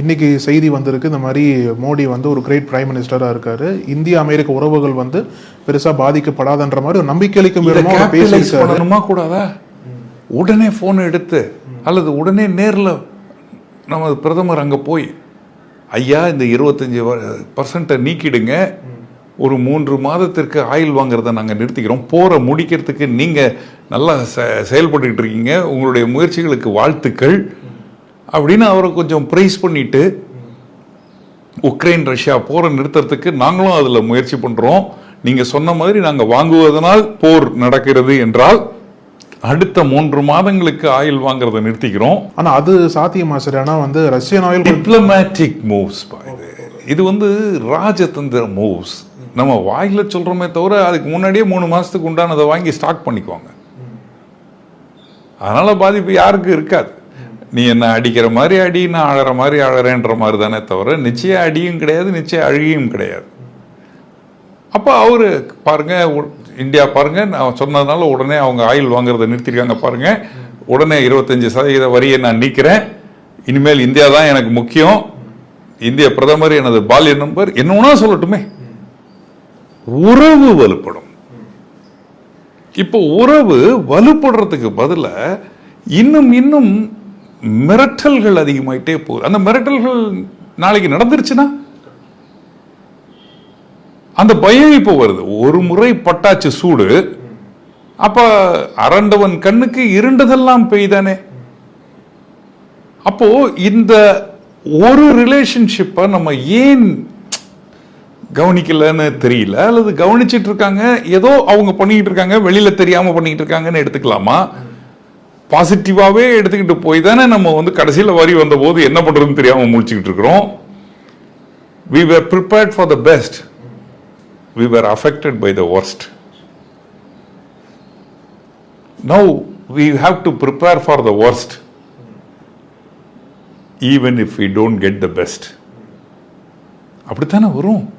இன்னைக்கு செய்தி வந்திருக்கு, இந்த மாதிரி மோடி வந்து ஒரு கிரேட் பிரைம் மினிஸ்டரா இருக்காரு, இந்திய அமெரிக்க உறவுகள் வந்து பெருசா பாதிக்கப்படாதன்ற மாதிரி ஒரு நம்பிக்கை அளிக்கும் விதமா பேசணுமா கூடாதா? உடனே போன் எடுத்து அல்லது உடனே நேரில் நம்ம பிரதமர் அங்கே போய், ஐயா இந்த 25% நீக்கிடுங்க, ஒரு 3 மாதத்திற்கு ஆயில் வாங்குறத நாங்கள் நிறுத்திக்கிறோம், போரை முடிக்கிறதுக்கு நீங்கள் நல்லா செயல்பட்டு இருக்கீங்க, உங்களுடைய முயற்சிகளுக்கு வாழ்த்துக்கள் அப்படின்னு அவரை கொஞ்சம் பிரைஸ் பண்ணிட்டு, உக்ரைன் ரஷ்யா போரை நிறுத்துறதுக்கு நாங்களும் அதில் முயற்சி பண்ணுறோம், நீங்கள் சொன்ன மாதிரி நாங்கள் வாங்குவதனால் போர் நடக்கிறது என்றால் அடுத்த 3 மாதங்களுக்கு ஆயில் வாங்குறதை நிறுத்திக்கிறோம். ஆனால் அது சாத்தியமா சார்? ஆனால் வந்து ரஷ்யன் ஆயில் டிப்ளமேட்டிக் மூவ்ஸ், இது வந்து ராஜதந்திர மூவ்ஸ். நம்ம வாயில சொல்றோமே தவிர அதுக்கு முன்னாடியே 3 மாசத்துக்கு உண்டானதை வாங்கி ஸ்டாக் பண்ணிக்குவாங்க. அதனால பாதிப்பு யாருக்கு இருக்காது. நீ என்ன அடிக்கிற மாதிரி அடி, நான் அழற மாதிரி அழறேன்ற மாதிரி தானே தவிர நிச்சயம் அடியும் கிடையாது, நிச்சயம் அழுகியும் கிடையாது. அப்போ அவரு பாருங்க, இந்தியா பாருங்க, நான் சொன்னதுனால உடனே அவங்க ஆயில் வாங்குறத நிறுத்திருக்காங்க பாருங்க, உடனே 25% வரியை நான் நீக்கிறேன், இனிமேல் இந்தியா தான் எனக்கு முக்கியம், இந்திய பிரதமர் எனது பால்ய நம்பர், என்ன சொல்லட்டுமே. உறவு வலுப்படும். இப்போ உறவு வலுப்படுறதுக்கு பதிலா இன்னும் இன்னும் மிரட்டல்கள் அதிகமாயிட்டே போகுது. அந்த மிரட்டல்கள் நாளைக்கு நடந்துருச்சுன்னா அந்த பயம் இப்போ வருது. ஒரு முறை பட்டாச்சு சூடு, அப்ப அரண்டவன் கண்ணுக்கு இருண்டதெல்லாம் பெய்தானே. அப்போ இந்த ஒரு ரிலேஷன்ஷிப்பை நம்ம ஏன் கவனிக்கலன்னு தெரியல, அல்லது கவனிச்சிட்டு இருக்காங்க, ஏதோ அவங்க பண்ணிக்கிட்டு இருக்காங்க, வெளியில தெரியாம பண்ணிக்கிட்டு இருக்காங்கன்னு எடுத்துக்கலாமா? பாசிட்டிவாவே எடுத்துக்கிட்டு போய் தானே நம்ம வந்து கடைசியில் வரி வந்த போது என்ன பண்றதுன்னு தெரியாம முடிச்சுக்கிட்டு இருக்கிறோம். We were prepared for the best. We were affected by the worst. Now we have to prepare for the worst, even if we don't get the best. அப்படித்தானே வரும்.